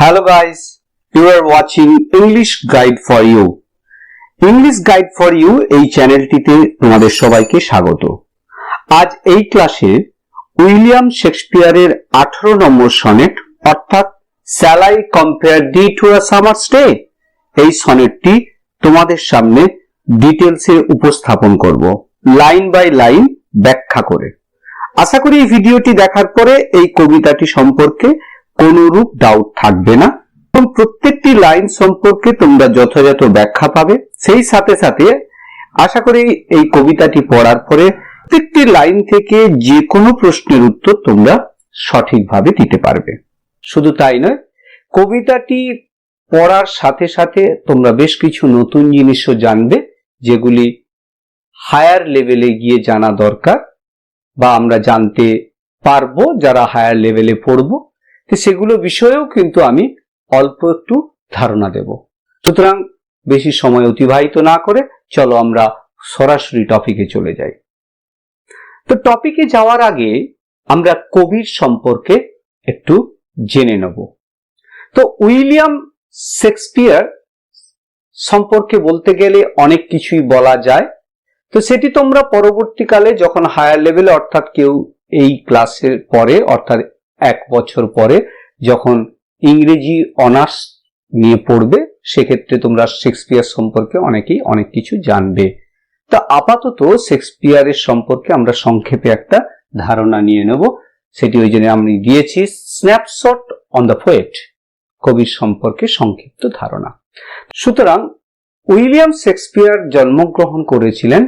Hello guys, you are watching English Guide for You. English Guide for You এই চ্যানেলটিতে তোমাদের সবাইকে স্বাগত। আজ এই ক্লাসে উইলিয়াম শেক্সপিয়ারের 18 নম্বর সনেট অর্থাৎ Shall I compare thee to a summer's day এই সনেটটি তোমাদের সামনে ডিটেইলসে উপস্থাপন করব, লাইন বাই লাইন ব্যাখ্যা করে। আশা করি এই ভিডিওটি দেখার পরে এই কবিতাটি সম্পর্কে কোনরূপ ডাউট থাকবে না এবং প্রত্যেকটি লাইন সম্পর্কে তোমরা যথাযথ ব্যাখ্যা পাবে। সেই সাথে সাথে আশা করি এই কবিতাটি পড়ার পরে প্রত্যেকটি লাইন থেকে যে কোনো প্রশ্নের উত্তর তোমরা সঠিকভাবে দিতে পারবে। শুধু তাই নয়, কবিতাটি পড়ার সাথে সাথে তোমরা বেশ কিছু নতুন জিনিসও জানবে, যেগুলি হায়ার লেভেলে গিয়ে জানা দরকার বা আমরা জানতে পারবো যারা হায়ার লেভেলে পড়বো। তো সেগুলো বিষয়েও কিন্তু আমি অল্প একটু ধারণা দেব। সুতরাং বেশি সময় অতিবাহিত না করে চলো আমরা সরাসরি টপিকে চলে যাই। তো টপিকে যাওয়ার আগে আমরা কবির সম্পর্কে একটু জেনে নেব। তো উইলিয়াম শেক্সপিয়ার সম্পর্কে বলতে গেলে অনেক কিছুই বলা যায়। তো সেটি তোমরা পরবর্তীকালে যখন হায়ার লেভেলে অর্থাৎ কেউ এই ক্লাসের পরে অর্থাৎ 1 বছর পরে যখন ইংরেজি অনার্স নিয়ে পড়বে সেক্ষেত্রে তোমরা শেক্সপিয়ার সম্পর্কে অনেকেই অনেক কিছু জানবে। তা আপাতত শেক্সপিয়ারের সম্পর্কে আমরা সংক্ষেপে একটা ধারণা নিয়ে নেব। সেটি ওই জন্য আমি দিয়েছি স্ন্যাপশট অন দ্য পোয়েট, কবির সম্পর্কে সংক্ষিপ্ত ধারণা। সুতরাং উইলিয়াম শেক্সপিয়ার জন্মগ্রহণ করেছিলেন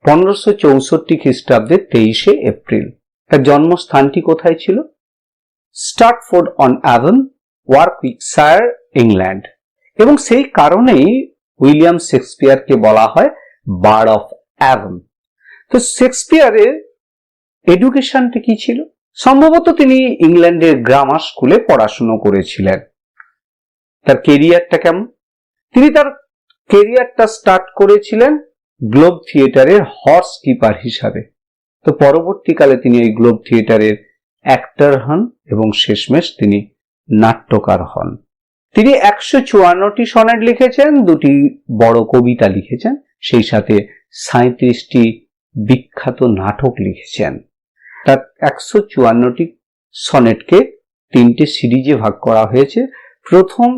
1564 খ্রিস্টাব্দে 23 এপ্রিল। তার জন্মস্থানটি কোথায় ছিল? Stratford on Avon, Warwickshire, England. এবং সেই কারণেই উইলিয়াম শেক্সপিয়ারকে বলা হয় বার্ড অফ অ্যাভন। তো শেক্সপিয়ারের এডুকেশনটা কি ছিল? সম্ভবত তিনি ইংল্যান্ডের গ্রামার স্কুলে পড়াশোনা করেছিলেন। তার কেরিয়ারটা কেমন? তিনি তার কেরিয়ারটা স্টার্ট করেছিলেন গ্লোব থিয়েটারের হর্স কিপার হিসাবে। তো পরবর্তীকালে তিনি এই গ্লোব থিয়েটারের অ্যাক্টর হন এবং শেষমেশ তিনি নাট্যকার হন। তিনি 154টি সনেট লিখেছেন, 2টি বড় কবিতা লিখেছেন, সেই সাথে 37টি বিখ্যাত নাটক লিখেছেন। তার 154টি সনেটকে 3টে সিরিজে ভাগ করা হয়েছে। প্রথম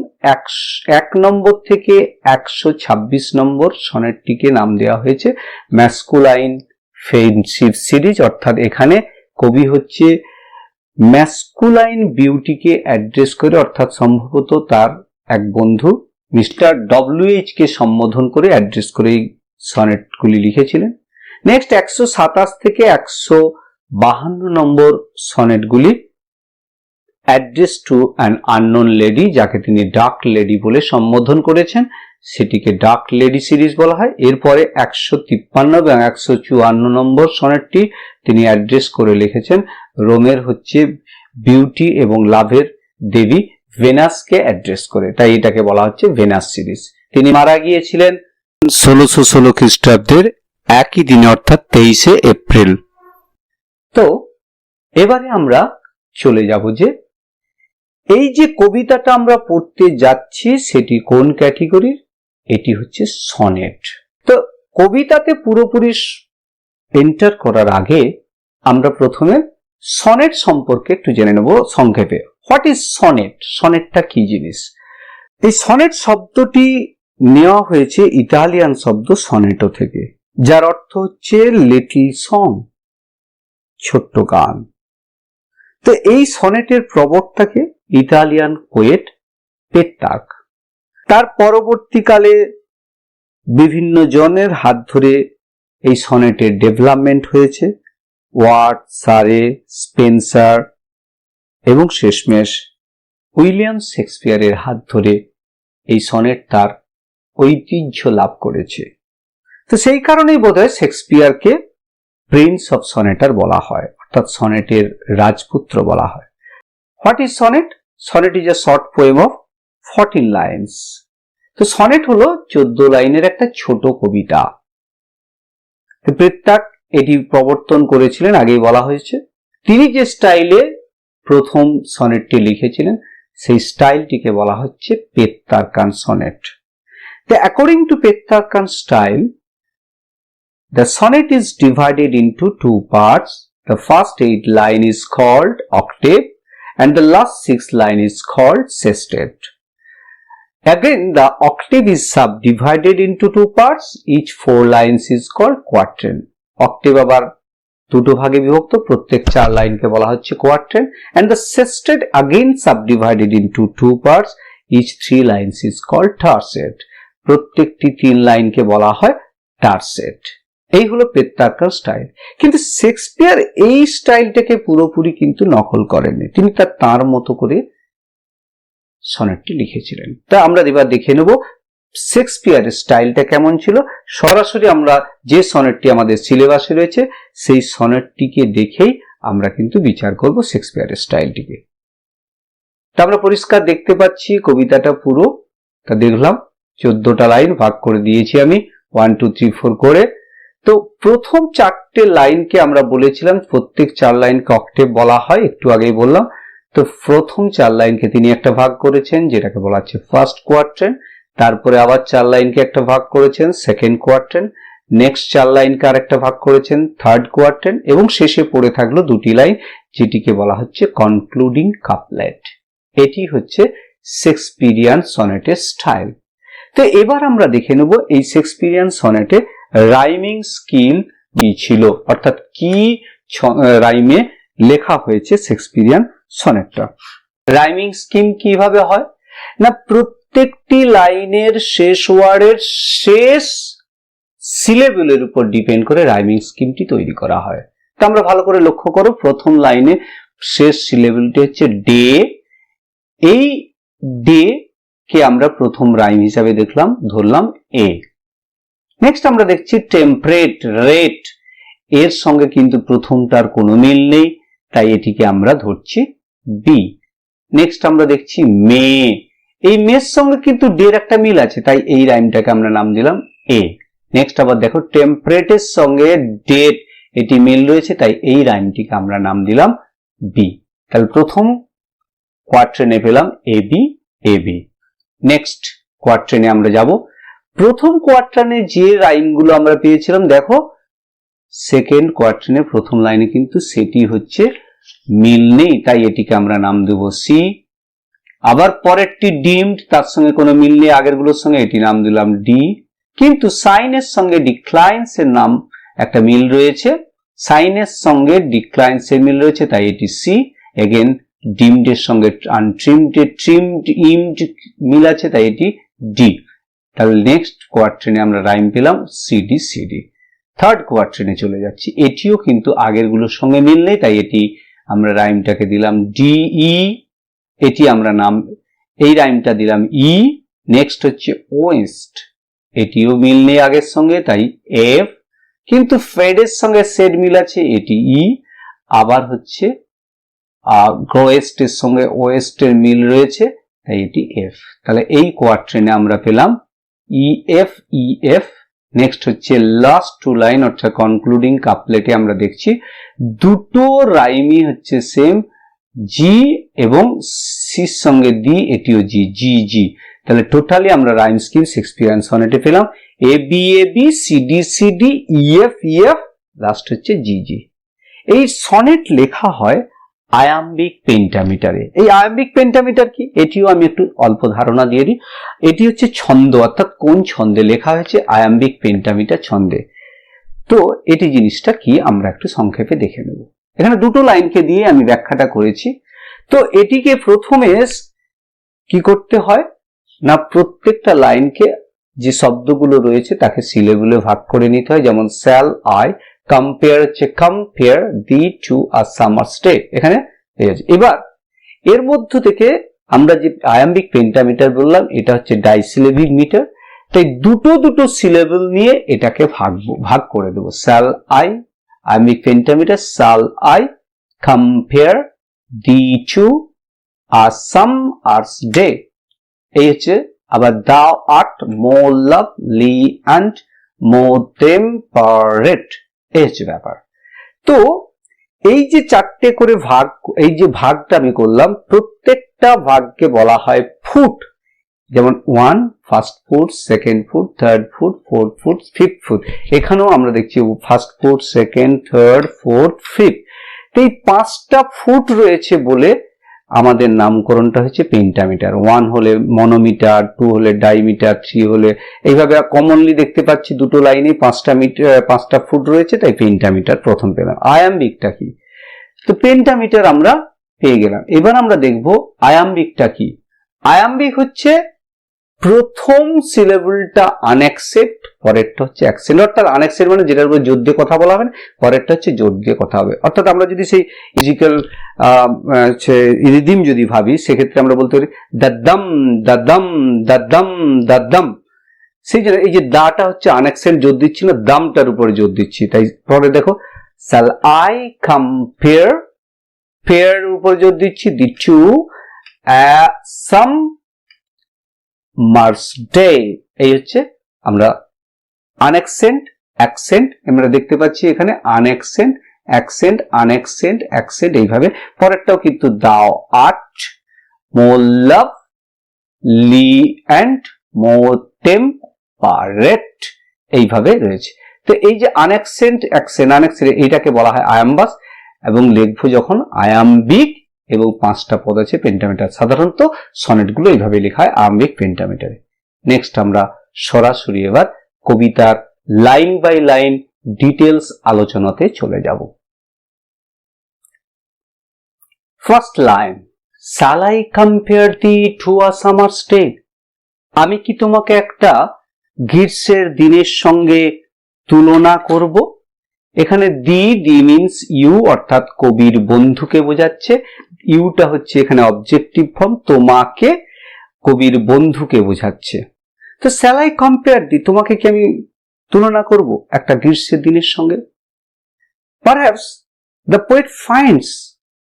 1 নম্বর থেকে 126 নম্বর সনেটটিকে নাম দেওয়া হয়েছে ম্যাসকুলাইন ফ্রেন্ডশিপ সিরিজ, অর্থাৎ এখানে কবি হচ্ছে ম্যাসকুলাইন বিউটিকে অ্যাড্রেস করে, অর্থাৎ সম্ভবত তার এক বন্ধু মিস্টার WH কে সম্বোধন করে অ্যাড্রেস করে এই সনেটগুলি লিখেছিলেন। নেক্সট 127 থেকে 152 নম্বর সনেটগুলি addressed to an unknown lady, যাকে তিনি ডার্ক লেডি বলে সম্বোধন করেছেন, সেটিকে ডার্ক লেডি সিরিজ বলা হয়। এরপরে 153 এবং 154 নম্বর সনেটটি তিনি অ্যাড্রেস করে লিখেছেন রোমের হচ্ছে বিউটি এবং লাভের দেবী ভেনাসকে অ্যাড্রেস করে, তাই এটাকে বলা হচ্ছে ভেনাস সিরিজ। তিনি মারা গিয়েছিলেন 1616 খ্রিস্টাব্দের একই দিনে অর্থাৎ 23 এপ্রিল। তো এবারে আমরা চলে যাব যে এই যে কবিতাটা আমরা পড়তে যাচ্ছি সেটি কোন ক্যাটেগরির? এটি হচ্ছে সনেট। তো কবিতাতে পুরোপুরি এন্টার করার আগে আমরা প্রথমে সনেট সম্পর্কে একটু জেনে নেব সংক্ষেপে। What is sonnet? সনেটটা কি জিনিস? এই সনেট শব্দটি নেওয়া হয়েছে ইতালিয়ান শব্দ সনেটো থেকে, যার অর্থ হচ্ছে লিটল সং, ছোট্ট গান। তো এই সনেটের প্রবক্তাকে ইতালিয়ান পোয়েট পেট্রার্ক। তার পরবর্তীকালে বিভিন্ন জনের হাত ধরে এই সনেটের ডেভেলপমেন্ট হয়েছে। ওয়ার্ড, সারে, স্পেন্সার এবং শেষমেশ উইলিয়াম শেক্সপিয়ারের হাত ধরে এই সনেট তার ঐতিহ্য লাভ করেছে। তো সেই কারণেই বোধহয় শেক্সপিয়ারকে প্রিন্স অফ সনেটার বলা হয়, অর্থাৎ সনেটের রাজপুত্র বলা হয়। What is sonnet? Sonnet is a short poem of 14 lines. তো সনেট হলো 14 লাইনের একটা ছোট কবিতা। পেট্রার্ক এটি প্রবর্তন করেছিলেন, আগেই বলা হয়েছে। তিনি যে স্টাইলে প্রথম সনেটটি লিখেছিলেন সেই স্টাইলটিকে বলা হচ্ছে পেত্তারকান সনেট। তো according to Petrarchan style, the sonnet is divided into two parts. The first 8 line is called octave and the last 6 line is called sestet. Again, the octave is subdivided into two parts. Each 4 lines is called quatrain. Octave আবার দুটো ভাগে বিভক্ত, প্রত্যেক 4 লাইনকে বলা হচ্ছে quatrain, and the sestet again subdivided into two parts. Each 3 lines is called tercet. প্রত্যেকটি 3 লাইনকে বলা হয় tercet. এই হলো পেত্তারকান স্টাইল। কিন্তু শেক্সপিয়ার এই স্টাইলটাকে পুরোপুরি কিন্তু নকল করেননি, তিনি তার মতো করে সনেটটি লিখেছিলেন। তা আমরা এবার দেখে নেব শেক্সপিয়ারের স্টাইলটা কেমন ছিল। সরাসরি আমরা যে সনেটটি আমাদের সিলেবাসে রয়েছে সেই সনেটটিকে দেখেই আমরা কিন্তু বিচার করব শেক্সপিয়ারের স্টাইলটিকে। তা আমরা পরিষ্কার দেখতে পাচ্ছি কবিতাটা পুরো, তা দেখলাম 14টা লাইন ভাগ করে দিয়েছি আমি 1 2 3 4 করে। তো প্রথম 4টে লাইনকে আমরা বলেছিলাম প্রত্যেক 4 লাইনকে অক্টেভ বলা হয়, একটু আগেই বললাম। তো প্রথম 4 লাইনকে তিনি একটা ভাগ করেছেন যেটাকে বলা হচ্ছে ফার্স্ট কোয়ার্ট্রেন, তারপরে আবার 4 লাইনকে একটা ভাগ করেছেন সেকেন্ড কোয়ার্ট্রেন, নেক্সট 4 লাইনকে আরেকটা ভাগ করেছেন থার্ড কোয়ার্ট্রেন, এবং শেষে পড়ে থাকলো 2টি লাইন যেটিকে বলা হচ্ছে কনক্লুডিং কাপলেট। এটি হচ্ছে শেক্সপিয়ারিয়ান সনেটের স্টাইল। তো এবার আমরা দেখে নেব এই শেক্সপিয়ারিয়ান সনেটে রাইমিং স্কিল কি ছিল, অর্থাৎ কি রাইমে লেখা হয়েছে শেক্সপিয়ারিয়ান সনেটটা। রাইমিং স্কিম কিভাবে হয় না, প্রত্যেকটি লাইনের শেষ ওয়ার্ডের শেষ সিলেবলের উপর ডিপেন্ড করে রাইমিং স্কিমটি তৈরি করা হয়। তা আমরা ভালো করে লক্ষ্য করো, প্রথম লাইনে শেষ সিলেবলটি হচ্ছে ডে। এই ডে কে আমরা প্রথম রাইম হিসাবে দেখলাম, ধরলাম এ। নেক্সট আমরা দেখছি টেম্পারেট, রেট, এর সঙ্গে কিন্তু প্রথমটার কোনো মিল নেই, তাই এটিকে আমরা ধরছি বি। নেক্সট আমরা দেখছি মে, এই মের সঙ্গে কিন্তু ডের একটা মিল আছে, তাই এই রাইমটাকে আমরা নাম দিলাম এ। নেক্সট আবার দেখো টেম্পারেটের সঙ্গে ডেট এটি মিল রয়েছে, তাই এই রাইমটিকে আমরা নাম দিলাম বি। তাহলে প্রথম কোয়ার্ট্রেনে পেলাম a B A B. Next কোয়ার্ট্রেনে আমরা যাব। প্রথম কোয়ার্ট্রেনে যে রাইমগুলো আমরা পেয়েছিলাম, দেখো সেকেন্ড কোয়ার্ট্রেনে প্রথম লাইনে কিন্তু সেটি হচ্ছে মিল নেই, তাই এটিকে আমরা নাম দেব সি। আবার পরেরটি ডিমড, তার সঙ্গে কোনো মিল নেই আগেরগুলোর সঙ্গে, এটি নাম দিলাম ডি। কিন্তু সাইনের সঙ্গে ডিক্লাইন্স এর নাম একটা মিল রয়েছে, সাইনের সঙ্গে ডিক্লাইন্স এর মিল রয়েছে, তাই এটি সি। এগেন ডিমড এর সঙ্গে আনট্রিমড, ট্রিমড, ইমড মিল আছে, তাই এটি ডি। তাহলে নেক্সট কোয়ার্ট্রেনে আমরা রাইম পেলাম সিডি সিডি। থার্ড কোয়ার্ট্রেনে চলে যাচ্ছি, এটিও কিন্তু আগেরগুলোর সঙ্গে মিল নেই, তাই এটি আমরা রাইমটাকে দিলাম ডিই। এটি আমরা নাম, এই রাইমটা দিলাম ই। নেক্সট হচ্ছে ওয়েস্ট, এটিও মিল নেই আগের সঙ্গে, তাই এফ। কিন্তু ফেডের সঙ্গে সেড মিল আছে, এটি ই। আবার হচ্ছে গ্রোয়েস্টের সঙ্গে ওয়েস্টের মিল রয়েছে, তাই এটি এফ। তাহলে এই কোয়ার্ট্রেনে আমরা পেলাম E F E F. Next হচ্ছে লাস্ট 2 লাইন অর্থাৎ কনক্লুডিং কাপলেটে আমরা দেখছি দুটো রাইমই হচ্ছে সেম, জি এবং সির সঙ্গে দি, এটিও জি, জি জি। তাহলে টোটালি আমরা রাইম স্কিম শেক্সপিয়ারিয়ান সনেটে পেলাম a b c d e f, last হচ্ছে জি জি। এই সনেট লেখা হয় আয়াম্বিক পেন্টামিটারে। এই আয়াম্বিক পেন্টামিটার কি, এটিও আমি একটু অল্প ধারণা দিয়ে দিই। এটি হচ্ছে ছন্দ, অর্থাৎ কোন ছন্দে লেখা হয়েছে, আয়াম্বিক পেন্টামিটার ছন্দে। তো এটি জিনিসটা কি আমরা একটু সংক্ষেপে দেখে নেব। এখানে দুটো লাইনকে দিয়ে আমি ব্যাখ্যাটা করেছি। তো এটিকে প্রথমে কি করতে হয় না, প্রত্যেকটা লাইনকে যে শব্দগুলো রয়েছে তাকে সিলেবলে ভাগ করে নিতে হয়। যেমন শ্যাল আই কম্পেয়ার হচ্ছে compare thee to a summer stay, এখানে এবার এর মধ্য থেকে আমরা যে আয়াম্বিক পেন্টামিটার বললাম এটা হচ্ছে ডাইসিলেবিক মিটার, তাই দুটো দুটো সিলেবল নিয়ে এটাকে ভাগ করে দেবো। Shall I, iambic pentameter shall I compare thee to a summer's day, এই হচ্ছে। আবার thou art more lovely and more temperate, এই হচ্ছে ব্যাপার। তো এই যে চারটে করে ভাগ, এই যে ভাগটা আমি করলাম, প্রত্যেকটা ভাগকে বলা হয় ফুট। যেমন 1 first foot, second foot, third foot, fourth foot, fifth foot. এখানেও আমরা দেখছি first foot, second, third, fourth, fifth. এই 5টা ফুট রয়েছে বলে আমাদের নামকরণটা হচ্ছে পেন্টামিটার। 1 হলে মনোমিটার, 2 হলে ডাইমিটার, 3 হলে, এইভাবে কমনলি দেখতে পাচ্ছি দুটো লাইনে 5টা ফুট রয়েছে, তাই পেন্টামিটার প্রথম পেলাম। আয়াম্বিকটা কি? তো পেন্টামিটার আমরা পেয়ে গেলাম। এবার আমরা দেখব আয়াম্বিকটা কি। আয়াম্বিক হচ্ছে প্রথম সিলেবলটা আনএক্সেন্ট, পরেরটা হচ্ছে অ্যাকসেন্ট। অর্থাৎ আনএক্সেন্ট মানে যেটার উপর জোর দিয়ে কথা বলা হবে, পরেরটা হচ্ছে জোর দিয়ে কথা হবে। অর্থাৎ আমরা যদি সেই মিউজিক্যাল রিদিম যদি ভাবি, সেক্ষেত্রে আমরা বলতে পারি দাদ্দাম দাদ্দাম দাদ্দাম দাদ্দাম। সেই জন্য এই যে দাটা হচ্ছে আনএক্সেন্ট, জোর দিচ্ছি না, দামটার উপরে জোর দিচ্ছি। তাই পরে দেখো, shall I compare, pair উপর জোর দিচ্ছি, the two some mars day. এই হচ্ছে আমরা আনএক্সেন্ট অ্যাকসেন্ট আমরা দেখতে পাচ্ছি এখানে, আনএক্সেন্ট অ্যাকসেন্ট আনএক্সেন্ট অ্যাকসেন্ট। এইভাবে পরেরটাও কিন্তু thou art, more lovely and more temperate, এইভাবে রয়েছে। তো এই যে আনএক্সেন্ট অ্যাকসেন্ট আনএক্সেন্ট, এইটাকে বলা হয় আয়াম্বাস। এবং লিখবো যখন আয়াম্বিক, এবং 5টা পদ আছে পেন্টামিটার। সাধারণত সনেটগুলো এইভাবে লেখা হয় আয়াম্বিক পেন্টামিটারে। নেক্সট আমরা সরাসরি এবার কবিতার লাইন বাই লাইন ডিটেলস আলোচনাতে চলে যাব। First line, shall I compare thee to a summer's day? আমি কি তোমাকে একটা গ্রীষ্মের দিনের সঙ্গে তুলনা করব? এখানে দি মিনস ইউ, অর্থাৎ কবির বন্ধুকে বোঝাচ্ছে। ইউটা হচ্ছে এখানে অবজেক্টিভ ফর্ম, তোমাকে কবির বন্ধুকে বোঝাচ্ছে। তো shall I compare thee, তোমাকে কি আমি তুলনা করব একটা গ্রীষ্মের দিনের সঙ্গে? Perhaps the poet finds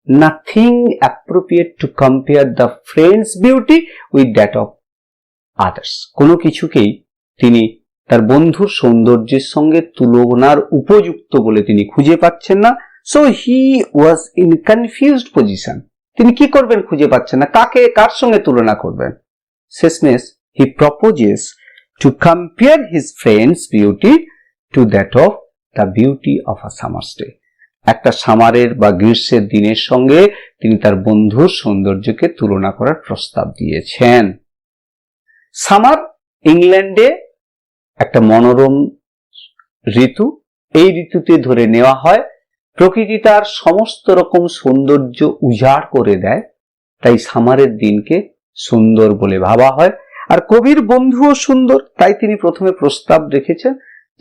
nothing appropriate to compare the friend's beauty with that of others. কোনো কিছুকেই তিনি তার বন্ধুর সৌন্দর্যের সঙ্গে তুলনার উপযুক্ত বলে তিনি খুঁজে পাচ্ছেন না। So he was in confused position. তিনি কি করবেন খুঁজে পাচ্ছেন না, কার সঙ্গে তুলনা করবেন। শেষমেশ he proposes to compare his friend's beauty to that of the beauty of a summer's day. একটা সামারের বা গ্রীষ্মের দিনের সঙ্গে তিনি তার বন্ধুর সৌন্দর্যকে তুলনা করার প্রস্তাব দিয়েছেন। সামার ইংল্যান্ডে একটা মনোরম ঋতু। এই ঋতুতে ধরে নেওয়া হয় প্রকৃতি তার সমস্ত রকম সৌন্দর্য উজাড় করে দেয়, তাই সামারের দিনকে সুন্দর বলে ভাবা হয়। আর কবির বন্ধুও সুন্দর, তাই তিনি প্রথমে প্রস্তাব রেখেছেন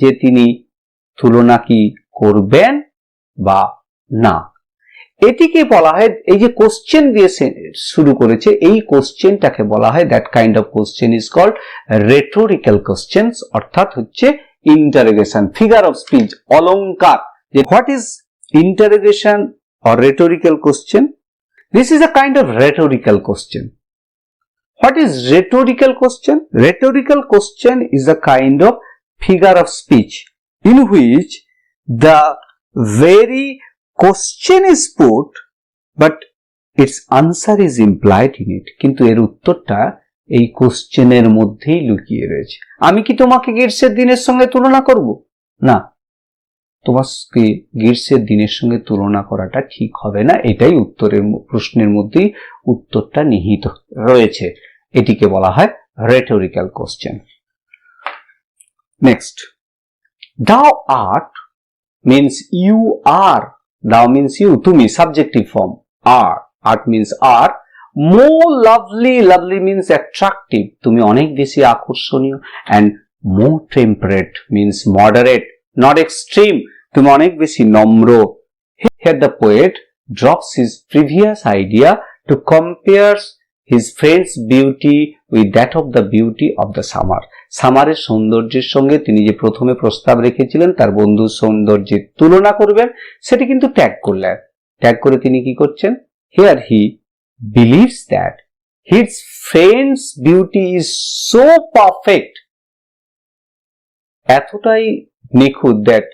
যে তিনি তুলনা কি করবেন বা না। এটিকে বলা হয়, এই যে কোশ্চেন দিয়ে শুরু করেছে, এই কোশ্চেনটাকে বলা হয়, that kind of question is called rhetorical questions, অর্থাৎ হচ্ছে ইন্টারোগেশন, ফিগার অফ স্পিচ, অলংকার। যে what is interrogation or rhetorical question? This is a kind of rhetorical question. What is rhetorical question? Rhetorical question is a kind of figure of speech in which the very question is put but its answer is implied in it. কিন্তু এর উত্তরটা এই কোশ্চেনের মধ্যেই লুকিয়ে রয়েছে। আমি কি তোমাকে গ্রীষ্মের দিনের সঙ্গে তুলনা করব? না, তোমাকে গ্রীষ্মের দিনের সঙ্গে তুলনা করাটা ঠিক হবে না। এটাই উত্তরের প্রশ্নের মধ্যেই উত্তরটা নিহিত রয়েছে। এটিকে বলা হয় rhetorical question. Next, thou art means you are. Thou means you, তুমি, subjective form, are. Art means are. More lovely, lovely means attractive, তুমি অনেক বেশি আকর্ষণীয়। And more temperate means moderate, not extreme, তুমি অনেক বেশি নম্র। Here the poet drops his previous idea to compare his friend's beauty with that of the beauty of the summer. সামারের সৌন্দর্যের সঙ্গে তিনি যে প্রথমে প্রস্তাব রেখেছিলেন তার বন্ধুর সৌন্দর্যের তুলনা করবেন, সেটি কিন্তু ত্যাগ করলেন। ত্যাগ করে তিনি কি করছেন? Here he believes that his friend's beauty is so perfect, এতটাই নিখুঁত, that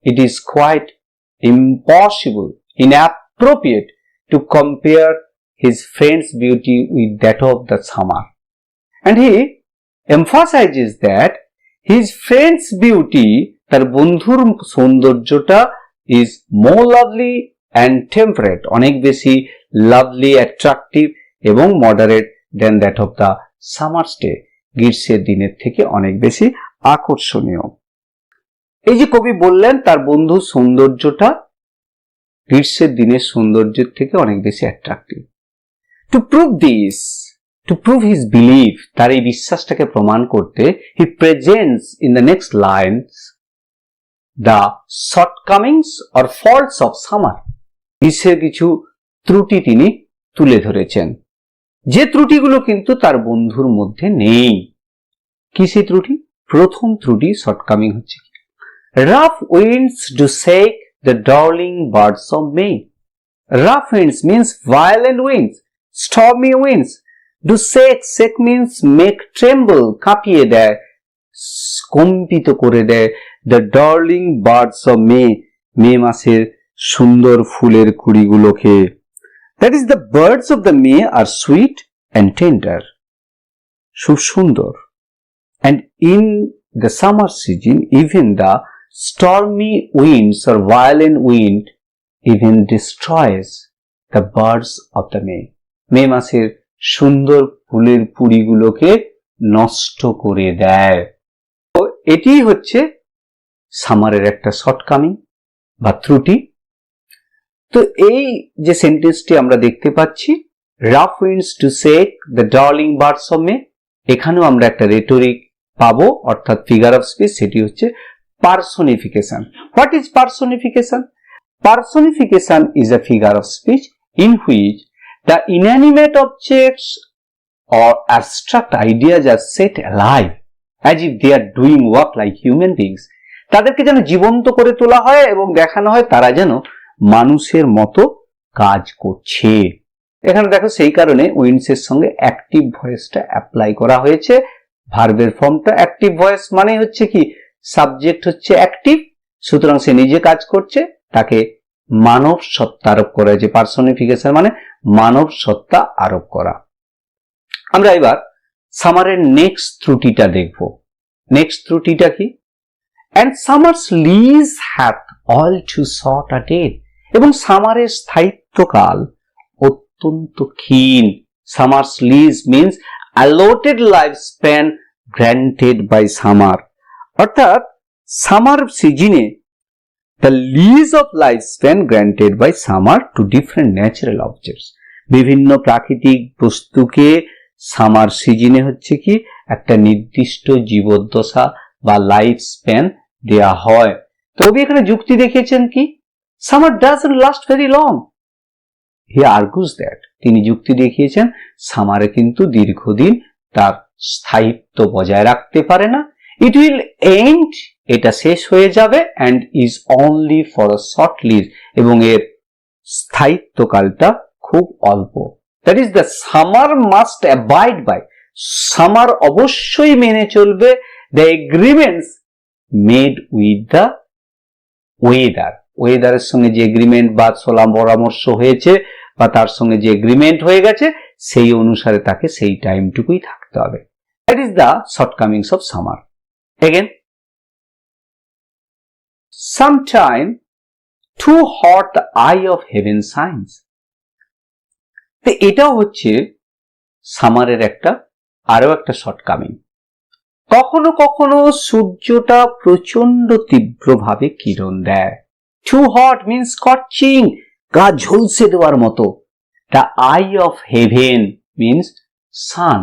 it is quite inappropriate to compare his friend's beauty with that of the summer. And he emphasizes that his friend's beauty, তার বন্ধুর সৌন্দর্যটা, is more lovely and temperate, অনেক বেশি lovely, attractive এবং moderate than that of the summer's day, গ্রীষ্মের দিনের থেকে অনেক বেশি আকর্ষণীয়। এই যে কবি বললেন তার বন্ধুর সৌন্দর্যটা গ্রীষ্মের দিনের সৌন্দর্যের থেকে অনেক বেশি attractive. To prove this, to prove his belief, তার এই বিশ্বাসটাকে প্রমাণ করতে he presents in the next lines the shortcomings or faults of summer. গ্রীষ্মের কিছু ত্রুটি তিনি তুলে ধরেছেন, যে ত্রুটিগুলো কিন্তু তার বন্ধুর মধ্যে নেই। কি সেই ত্রুটি? প্রথম ত্রুটি, শর্টকামিং হচ্ছে rough winds do shake the darling birds of May. Rough winds means violent winds, stormy winds. Do shake, shake means make tremble, কাঁপিয়ে দেয়, কম্পিত করে দেয়, the darling birds of May, মে মাসের সুন্দর ফুলের কুড়িগুলোকে। That is, the birds of the May are sweet and tender, খুব সুন্দর। And in the summer season, even the stormy winds or violent wind even destroys the birds of the May. মে মাসের সুন্দর ফুলের পুড়িগুলোকে নষ্ট করে দেয়। তো এটি হচ্ছে সামারের একটা শর্টকামিং বা ত্রুটি। তো এই যে সেন্টেন্সটি আমরা দেখতে পাচ্ছি, rough winds to shake the darling birds of May, এখানেও আমরা একটা রেটরিক পাবো, অর্থাৎ ফিগার অফ স্পিচ। সেটি হচ্ছে personification. What is personification? Personification is a figure of speech in which the inanimate objects or abstract ideas are set alive as if they are doing work like human beings. তাদেরকে যেন জীবন্ত করে তোলা হয় এবং দেখানো হয় তারা যেন মানুষের মতো কাজ করছে। এখানে দেখো সেই কারণে উইন্ডস এর সঙ্গে অ্যাক্টিভ ভয়েসটা অ্যাপ্লাই করা হয়েছে। ভার্বের ফর্মটা অ্যাক্টিভ ভয়েস মানে হচ্ছে কি, সাবজেক্ট হচ্ছে অ্যাক্টিভ, সুতরাং সে নিজে কাজ করছে, তাকে মানব সত্তা আরোপ করা হয়েছে। পার্সনিফিকেশন মানে মানব সত্তা আরোপ করা। আমরা এবার সামারের নেক্সট ত্রুটিটা দেখব। নেক্সট ত্রুটিটা কি? And summer's lease hath all too short a date. এবং সামারের স্থায়িত্বকাল অত্যন্ত ক্ষীণ। Summer's lease means allotted lifespan granted by summer. অর্থাৎ সামার সিজনে the lease of lifespan granted by summer to different natural objects, বিভিন্ন প্রাকৃতিক বস্তুকে সামার সিজনে হচ্ছে কি একটা নির্দিষ্ট জীবদ্দশা বা লাইফ স্প্যান দেয়া হয়। তবে এখানে যুক্তি দেখিয়েছেন কি, summer doesn't last very long. He argues that, তিনি যুক্তি দেখিয়েছেন সামারে কিন্তু দীর্ঘদিন তার স্থায়িত্ব বজায় রাখতে পারে না। It will end, এটা শেষ হয়ে যাবে, and is only for a short lease, এবং এর স্থায়িত্বকালটা খুব অল্প। That is, the summer must abide by, summer অবশ্যই মেনে চলবে the agreements made with the weather. ওয়েদারের সঙ্গে যে এগ্রিমেন্ট বা সোলা পরামর্শ হয়েছে বা তার সঙ্গে যে এগ্রিমেন্ট হয়ে গেছে সেই অনুসারে তাকে সেই টাইমটুকুই থাকতে হবে। That is the shortcomings of summer. Again, sometime too hot the eye of heaven shines. তো এটাও হচ্ছে সামারের আরো একটা শর্টকামিং। কখনো কখনো সূর্যটা প্রচন্ড তীব্রভাবে কিরণ দেয়। Too hot means scorching, গা ঝলসে দেওয়ার মতো। The eye of heaven means sun.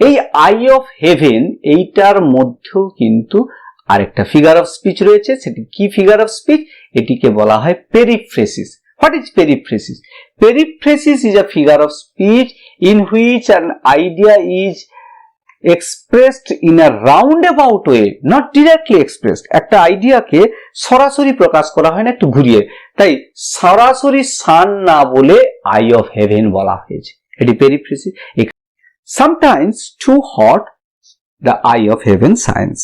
এই আই অফ হেভেন এইটার মধ্যেও কিন্তু আরেকটা ফিগার অফ স্পিচ রয়েছে। সেটি কি ফিগার অফ স্পিচ? এটিকে বলা হয় পেরিফ্রেসিস। What is periphrasis? Periphrasis is a figure of speech in which an idea is expressed in a roundabout way, not directly expressed. একটা আইডিয়াকে সরাসরি প্রকাশ করা হয় না, একটু ঘুরিয়ে। তাই সরাসরি সান না বলে আই অফ হেভেন বলা হয়েছে। এটি পেরিফ্রেসিস। Sometimes too hot, the eye of heaven shines.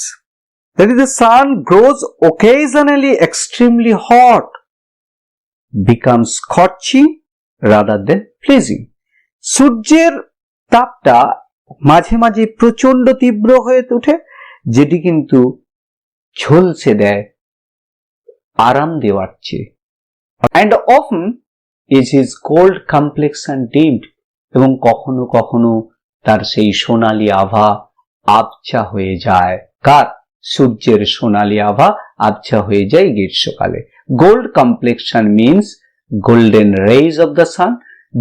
That is, the sun grows occasionally extremely hot. becomes scorching rather than pleasing. সূর্যের তাপটা মাঝে মাঝে প্রচন্ড তীব্র হয়ে ওঠে, যেটি কিন্তু ঝলসে দেয় আরাম দেওয়ার চেয়ে। and often is his cold complexion dimmed, এবং কখনো কখনো তার সেই সোনালী আভা আবছা হয়ে যায়। কার? সূর্যের সোনালী আভা আবছা হয়ে যায় গ্রীষ্মকালে। Gold complexion means golden rays of the sun,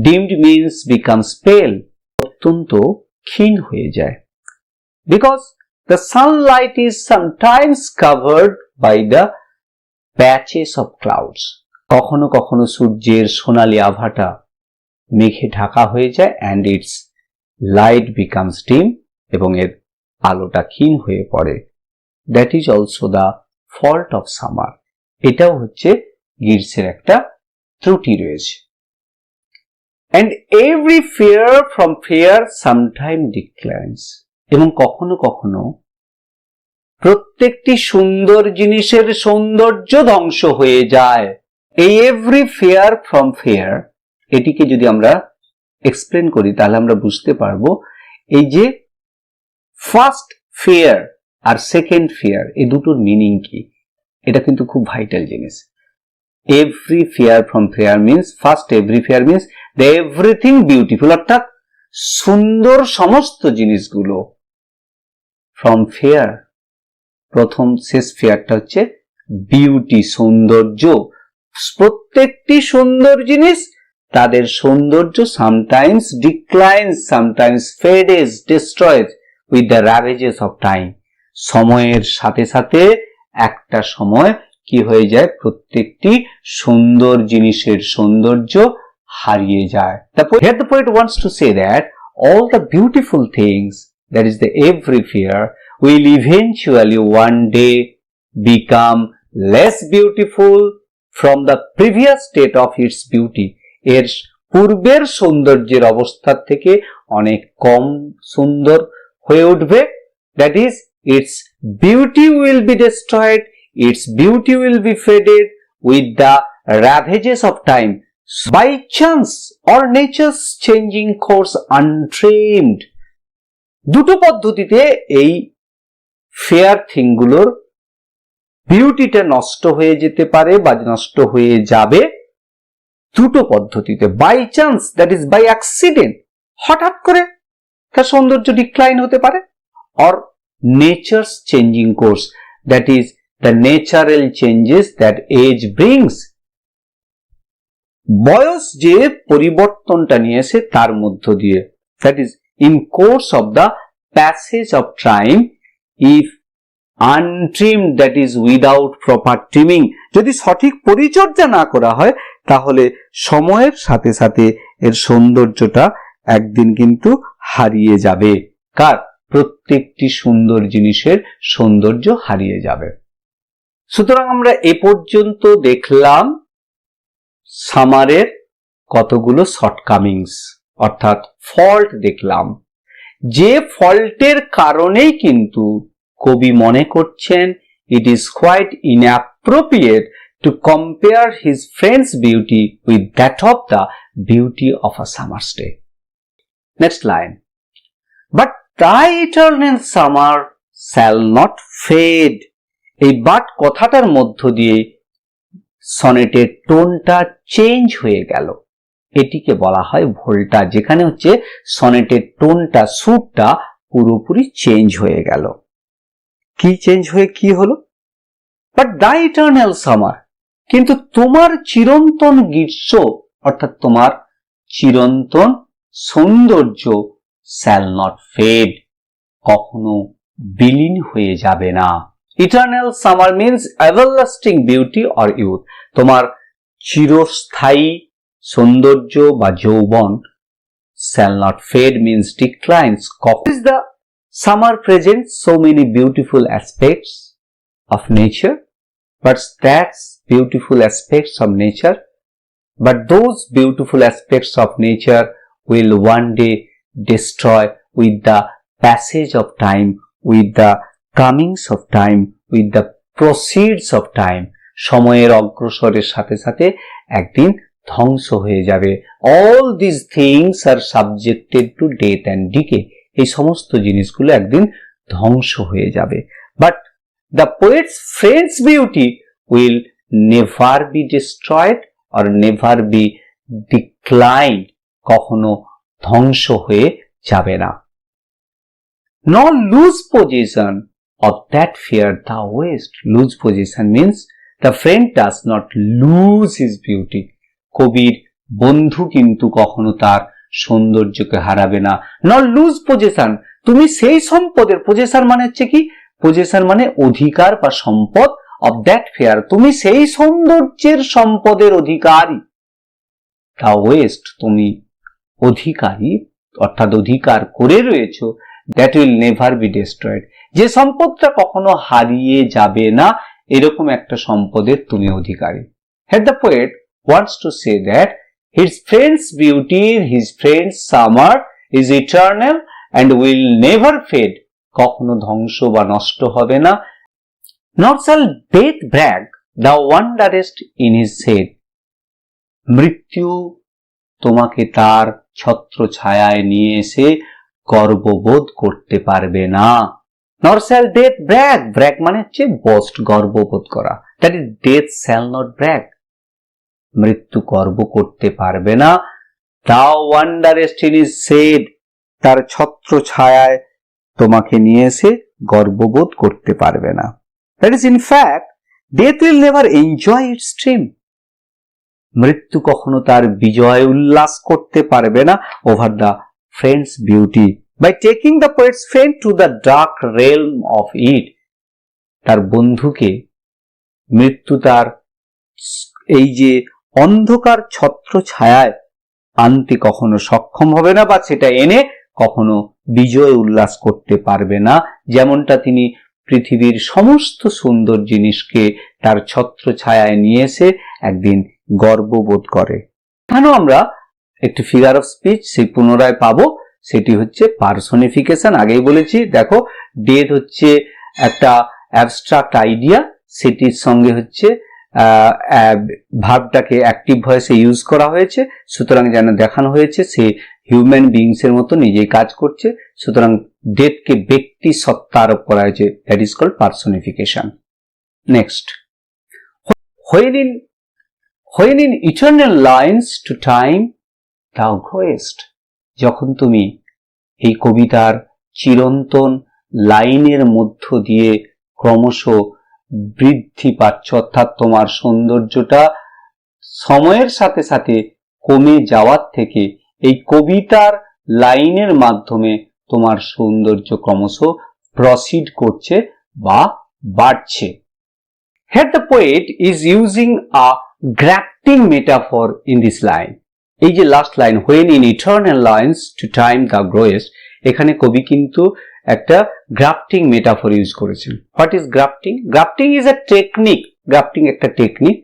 dimmed means becomes pale, অত্যন্ত ক্ষীণ হয়ে যায়। Because the sunlight is sometimes covered by the patches of clouds, কখনো কখনো সূর্যের সোনালী আভাটা মেঘে ঢাকা হয়ে যায়, অ্যান্ড ইটস লাইট বিকামস ডিম, এবং এর আলোটা ক্ষীণ হয়ে পড়ে। That is also the fault of summer, এটাও হচ্ছে গ্রীষ্মের একটা ত্রুটি রয়েছে। And every fair from fair sometime declines, এবং কখনো কখনো প্রত্যেকটি সুন্দর জিনিসের সৌন্দর্য ধ্বংস হয়ে যায়। এই এভরি ফেয়ার ফ্রম ফেয়ার, এটিকে যদি আমরা এক্সপ্লেন করি তাহলে আমরা বুঝতে পারবো এই যে ফার্স্ট ফেয়ার আর সেকেন্ড ফেয়ার, এই দুটোর মিনিং কি, এটা কিন্তু খুব ভাইটাল জিনিস। Every fair from fair means, first every fair means the everything beautiful, অর্থাৎ সুন্দর সমস্ত জিনিসগুলো। ফ্রম ফেয়ার, প্রথম শেষ ফেয়ারটা হচ্ছে বিউটি, সৌন্দর্য। প্রত্যেকটি সুন্দর জিনিস তাদের সৌন্দর্য sometimes declines, sometimes fades, destroys with the ravages of time, সময়ের সাথে সাথে একটা সময় কি হয়ে যায়, প্রত্যেকটি সুন্দর জিনিসের সৌন্দর্য হারিয়ে যায়। Here the poet wants to say that all the beautiful things, that is the every fear, will eventually one day become less beautiful from the previous state of its beauty. এর পূর্বের সৌন্দর্যের অবস্থা থেকে অনেক কম সুন্দর হয়ে উঠবে। That is, its beauty will be destroyed, its beauty will be faded with the ravages of time, by chance or nature's changing course untrained. দুটো পদ্ধতিতে এই ফেয়ার থিংগুলোর বিউটিটা নষ্ট হয়ে যেতে পারে বা নষ্ট হয়ে যাবে দুটো পদ্ধতিতে। By chance, that is by accident, হঠাৎ করে তার সৌন্দর্য ডিক্লাইন হতে পারে, or nature's changing course, that is the natural changes that age brings, বয়স যে পরিবর্তনটা নিয়ে এসে তার মধ্য দিয়ে, that is in course of the passage of time, if untrimmed, that is without proper trimming, যদি সঠিক পরিচর্যা না করা হয় তাহলে সময়ের সাথে সাথে এর সৌন্দর্যটা একদিন কিন্তু হারিয়ে যাবে। কার? প্রত্যেকটি সুন্দর জিনিসের সৌন্দর্য হারিয়ে যাবে। সুতরাং আমরা এ পর্যন্ত দেখলাম সামারের কতগুলো শর্টকামিংস, অর্থাৎ ফল্ট দেখলাম, যে ফল্টের কারণেই কিন্তু কবি মনে করছেন it is quite inappropriate to compare his friend's beauty with that of the beauty of a summer's day. Next line. But thy eternal summer shall not fade. এই বাট কথাটার মধ্য দিয়ে সনেটের টোনটা চেঞ্জ হয়ে গেল, এটিকে বলা হয় ভোল্টা, যেখানে হচ্ছে সনেটের টোনটা, সুরটা পুরোপুরি চেঞ্জ হয়ে গেল। কি চেঞ্জ হয়ে কি হলো? বাট দ্য ইটারনাল সামার, কিন্তু তোমার চিরন্তন গ্রীষ্ম, অর্থাৎ তোমার চিরন্তন সৌন্দর্য, শ্যাল নট ফেড, কখনো বিলীন হয়ে যাবে না। Eternal summer means everlasting beauty or youth, তোমার চিরস্থায়ী সৌন্দর্য বা যৌবন, shall not fade means declines. Is the summer presents so many beautiful aspects of nature, but that's beautiful aspects of nature, but those beautiful aspects of nature will one day destroy with the passage of time, with the comings of time, with the proceeds of time. সময়ের অগ্রসরের সাথে সাথে একদিন ধ্বংস হয়ে যাবে। All this things are subjected to death and decay, এই সমস্ত জিনিসগুলো একদিন ধ্বংস হয়ে যাবে। But the poet's friend's beauty will never be destroyed or never be decline, কখনো ধ্বংস হয়ে যাবে না। Nor lose possession of that fear thou wast. Lose possession means the friend does not lose his beauty. কবির বন্ধু কিন্তু কখনো তার সৌন্দর্যকে হারাবে না। Nor lose possession, তুমি সেই সম্পদের, possession মানে হচ্ছে কি, possession মানে অধিকার বা সম্পদ, of that fear, তুমি সেই সৌন্দর্যের সম্পদের অধিকারী, thou wast, তুমি অধিকারী অর্থাৎ অধিকার করে রয়েছো, that will never be destroyed, যে সম্পদটা কখনো হারিয়ে যাবে না, এরকম একটা সম্পদের তুমি অধিকারী। Here the poet wants to say that his friend's beauty, his friend's summer is eternal and will never fade, কখনো ধ্বংস বা নষ্ট হবে না। Nor shall death brag, thou wanderest in his shade, মৃত্যু তোমাকে তার ছত্র ছায়ায় নিয়ে এসে গর্ববোধ করতে পারবে না। Nor shall death brag, brag মানে হচ্ছে boast, গর্ববোধ করা, that is death shall not brag, মৃত্যু গর্ব করতে পারবে না। Thou wanderest in his shade, তার ছত্র ছায়ায় তোমাকে নিয়ে এসে গর্ববোধ করতে পারবে না। That is in fact, death will never enjoy its dream, মৃত্যু কখনো তার বিজয় উল্লাস করতে পারবে না over the friend's beauty, by taking the poet's friend to the dark realm of it, তার বন্ধুকে মৃত্যু তার এই যে অন্ধকার ছত্র ছায়ায় আনতে কখনো সক্ষম হবে না, বা সেটা এনে কখনো বিজয় উল্লাস করতে পারবে না, যেমনটা তিনি পৃথিবীর সমস্ত সুন্দর জিনিসকে তার ছত্র ছায়ায় নিয়ে এসে একদিন গর্ববোধ করে। কেন আমরা একটি ফিগার অফ স্পিচ সেই পুনরায় পাবো, সেটি হচ্ছে পার্সনিফিকেশন। আগেই বলেছি, দেখো ডেথ হচ্ছে একটা অ্যাবস্ট্রাক্ট আইডিয়া, সেটির সঙ্গে হচ্ছে ভার্বটাকে অ্যাক্টিভ ভয়েসে ইউজ করা হয়েছে, সুতরাং যেন দেখানো হয়েছে সে হিউম্যান বিংস এর মতো নিজেই কাজ করছে, সুতরাং ডেথকে ব্যক্তি সত্তা আরোপ করা হয়েছে, that is called personification. Next, when in eternal lines to time thou growest, যখন তুমি এই কবিতার চিরন্তন লাইনের মধ্য দিয়ে ক্রমশ বৃদ্ধি পাচ্ছ, অর্থাৎ তোমার সৌন্দর্যটা সময়ের সাথে সাথে কমে যাওয়ার থেকে এই কবিতার লাইনের মাধ্যমে তোমার সৌন্দর্য ক্রমশ প্রসিড করছে বা বাড়ছে। Here the poet is using a grafting metaphor in this line. এই যে last line, when in eternal lines to time thou growest, এখানে কবি কিন্তু একটা গ্রাফটিং মেটাফর ইউজ করেছেন। What is grafting? Grafting is a technique, grafting একটা technique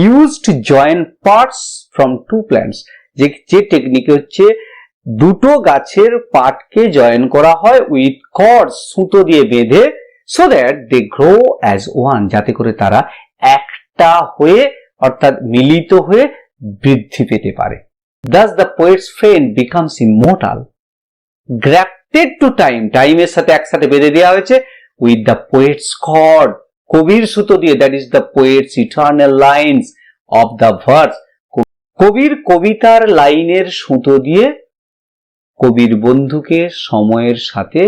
use to join parts from two plants, যে টেকনিকে হচ্ছে দুটো গাছের পার্টকে জয়েন করা হয় উইথ কর্ডস, সুতো দিয়ে বেঁধে, so that they grow as one, যাতে করে তারা একটা হয়ে অর্থাৎ মিলিত হয়ে বৃদ্ধি পেতে পারে। Thus the poet's friend becomes immortal, grafted to time, টাইমের সাথে একসাথে বেঁধে দেওয়া হয়েছে with the poet's cord, কবির সুতো দিয়ে, that is the poet's eternal lines of the verse, কবির কবিতার লাইনের সুতো দিয়ে কবির বন্ধুকে সময়ের সাথে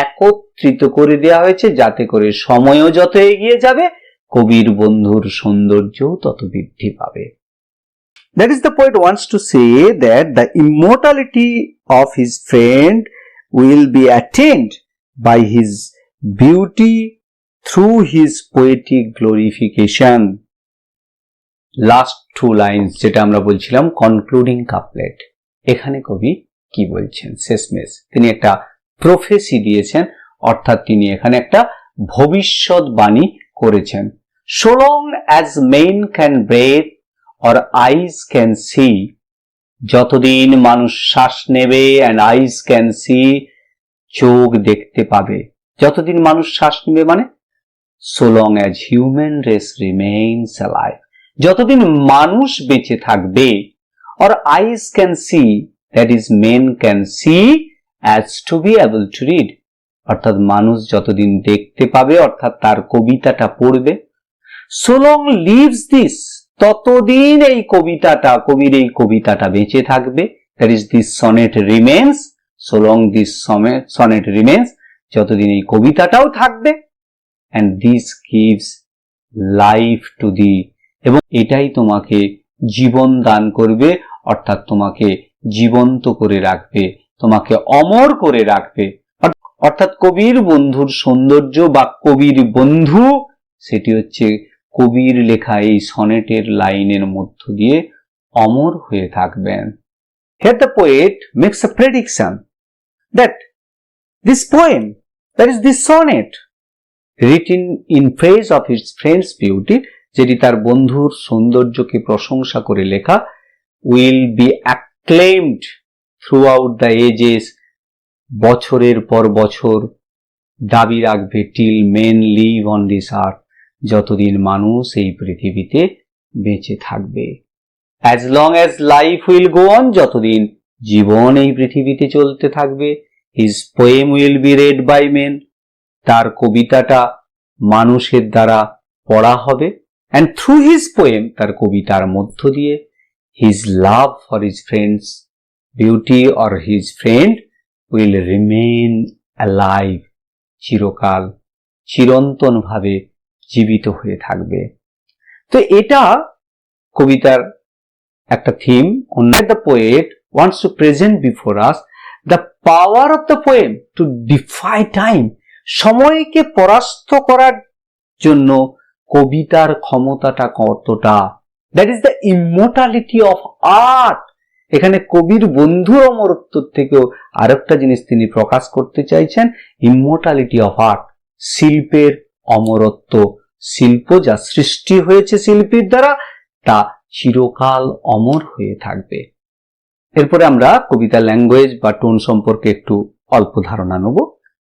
একত্রিত করে দেওয়া হয়েছে, যাতে করে সময়ও যত এগিয়ে যাবে কবির বন্ধুর সৌন্দর্যও তত বৃদ্ধি পাবে। That is, the poet wants to say that the immortality of his friend will be attained by his beauty through his poetic glorification. Last two lines যেটা আমরা বলছিলাম কনক্লুডিং কাপলেট, এখানে কবি কি বলছেন? শেষমেশ তিনি একটা প্রফেসি দিয়েছেন, অর্থাৎ তিনি এখানে একটা ভবিষ্যৎবাণী করেছেন। So long as men can breathe or eyes can see, যতদিন মানুষ শ্বাস নেবে and eyes can see, চোখ দেখতে পাবে, যতদিন মানুষ শ্বাস নেবে মানে so long as human race remains alive, যতদিন মানুষ বেঁচে থাকবে, or eyes can see, that is men can see as to be able to read, অর্থাৎ মানুষ যতদিন দেখতে পাবে অর্থাৎ তার কবিতাটা পড়বে, so long lives this, ততদিন এই কবিতাটা, কবির এই কবিতাটা বেঁচে থাকবে, that is this sonnet remains, so long this sonnet remains, যতদিন এই কবিতাটাও থাকবে, and this gives life to thee, এবং এটাই তোমাকে জীবন দান করবে, অর্থাৎ তোমাকে জীবন্ত করে রাখবে, তোমাকে অমর করে রাখবে। অর্থাৎ কবির বন্ধুর সৌন্দর্য বা কবির বন্ধু, সেটি হচ্ছে কবির লেখা এই সনেটের লাইনের মধ্য দিয়ে অমর হয়ে থাকবেন। Here the poet makes a prediction that this poem, that is this sonnet, written in praise of his friend's beauty, যেটি তার বন্ধুর সৌন্দর্যকে প্রশংসা করে লেখা, will be acclaimed throughout the ages, বছরের পর বছর দাবি রাখবে, till men live on this earth, যতদিন মানুষ এই পৃথিবীতে বেঁচে থাকবে। as long as life will go on, যতদিন জীবন এই পৃথিবীতে চলতে থাকবে, his poem will be read by men, তার কবিতাটা মানুষের দ্বারা পড়া হবে, and through his poem, তার কবিতার মধ্য দিয়ে his love for his friend's beauty or his friend will remain alive, চিরকাল চিরন্তন ভাবে জীবিত হয়ে থাকবে। তো এটা কবিতার একটা theme. The poet wants to present before us the power of the poem to defy time, সময়কে পরাস্ত করার জন্য কবিতার ক্ষমতাটা কতটা, that is the immortality of art। এখানে কবির বন্ধুর অমরত্ব থেকেও আরেকটা জিনিস তিনি প্রকাশ করতে চাইছেন, immortality of art, শিল্পের অমরত্ব, শিল্প যা সৃষ্টি হয়েছে শিল্পীর দ্বারা তা চিরকাল অমর হয়ে থাকবে। এরপরে আমরা কবিতার ল্যাঙ্গুয়েজ বা টোন সম্পর্কে একটু অল্প ধারণা নেব,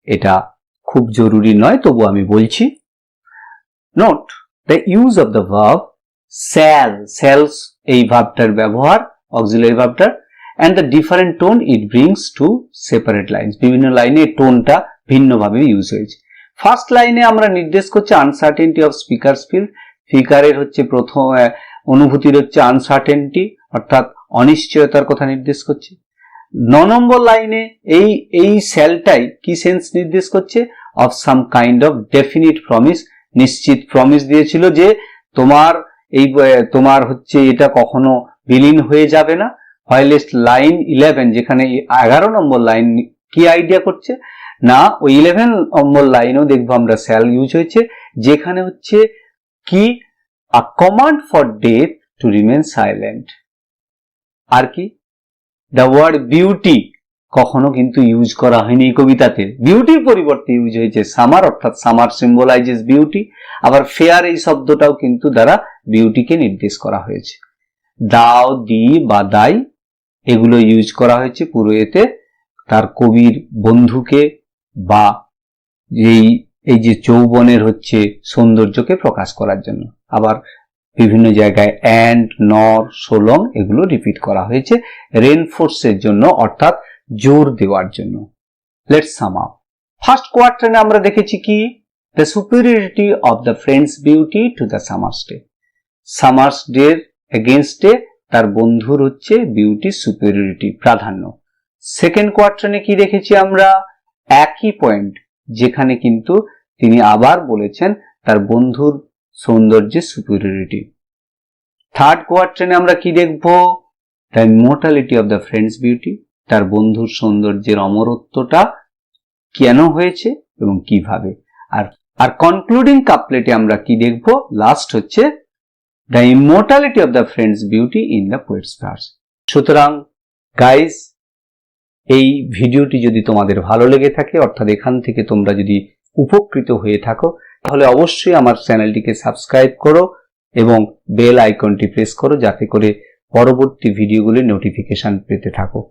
এটা খুব জরুরি নয়, তবু আমি বলছি। Note the use of the verb shall, shalls এই ভার্বটার ব্যবহার, auxiliary ভার্বটার, and the different tone it brings to separate lines, বিভিন্ন লাইনে টোনটা ভিন্নভাবে ইউজ হয়েছে। ফার্স্ট লাইনে আমরা নির্দেশ করছি আনসার্টেনটি অফ স্পিকারস ফিল, স্পিকারের হচ্ছে প্রথম অনুভূতির হচ্ছে আনসার্টেনটি, অর্থাৎ অনিশ্চয়তার কথা নির্দেশ করছে। 9 নম্বর লাইনে এই শ্যালটাই কি সেন্স নির্দেশ করছে, of some kind of definite promise, নিশ্চিত প্রমিস দিয়েছিল যে তোমার হচ্ছে এটা কখনো বিলীন হয়ে যাবে না। হোয়াইলেস্ট লাইন 11, যেখানে 11 নম্বর লাইন কি আইডিয়া করছে না, ওই 11 নম্বর লাইনেও দেখবো আমরা শ্যাল ইউজ হয়েছে, যেখানে হচ্ছে কি a command for death to remain silent. আর কি দ্য ওয়ার্ড বিউটি কখনো কিন্তু ইউজ করা হয়নি এই কবিতাতে, বিউটির পরিবর্তে ইউজ হয়েছে সামার, অর্থাৎ সামার সিম্বলাইজেস বিউটি। আবার ফেয়ার এই শব্দটাও কিন্তু দ্বারা বিউটিকে নির্দেশ করা হয়েছে। দাও, দি বা দাই এগুলো ইউজ করা হয়েছে পুরো এতে তার কবির বন্ধুকে বা এই যে যৌবনের হচ্ছে সৌন্দর্যকে প্রকাশ করার জন্য। আবার বিভিন্ন জায়গায় অ্যান্ড, নর, সোলং এগুলো রিপিট করা হয়েছে রেনফোর্সের জন্য, অর্থাৎ জোর দেওয়ার জন্য। Let's sum up. ফার্স্ট কোয়ার্টারে আমরা দেখেছি কি, the superiority of the friend's beauty to the summer's day, summer's day এগেইনস্টে তার বন্ধুর হচ্ছে বিউটি সুপিরিয়রিটি প্রাধান্য। সেকেন্ড কোয়ার্টারে কি দেখেছি আমরা, একই পয়েন্ট, যেখানে কিন্তু তিনি আবার বলেছেন তার বন্ধুর সৌন্দর্যের সুপিরিয়রিটি। থার্ড কোয়ার্টারে আমরা কি দেখব, the immortality of the friend's beauty, তার বন্ধুর সৌন্দর্যের অমরত্বটা কেন হয়েছে এবং কিভাবে। আর কনক্লুডিং কাপলেটে আমরা কি দেখব, লাস্ট হচ্ছে the immortality of the friend's beauty in the poet's verse. সুতরাং গাইজ, এই ভিডিওটি যদি তোমাদের ভালো লেগে থাকে, অর্থাৎ এখান থেকে তোমরা যদি উপকৃত হয়ে থাকো, তাহলে অবশ্যই আমার চ্যানেলটিকে সাবস্ক্রাইব করো এবং বেল আইকনটি প্রেস করো, যাতে করে পরবর্তী ভিডিওগুলির নোটিফিকেশন পেতে থাকো।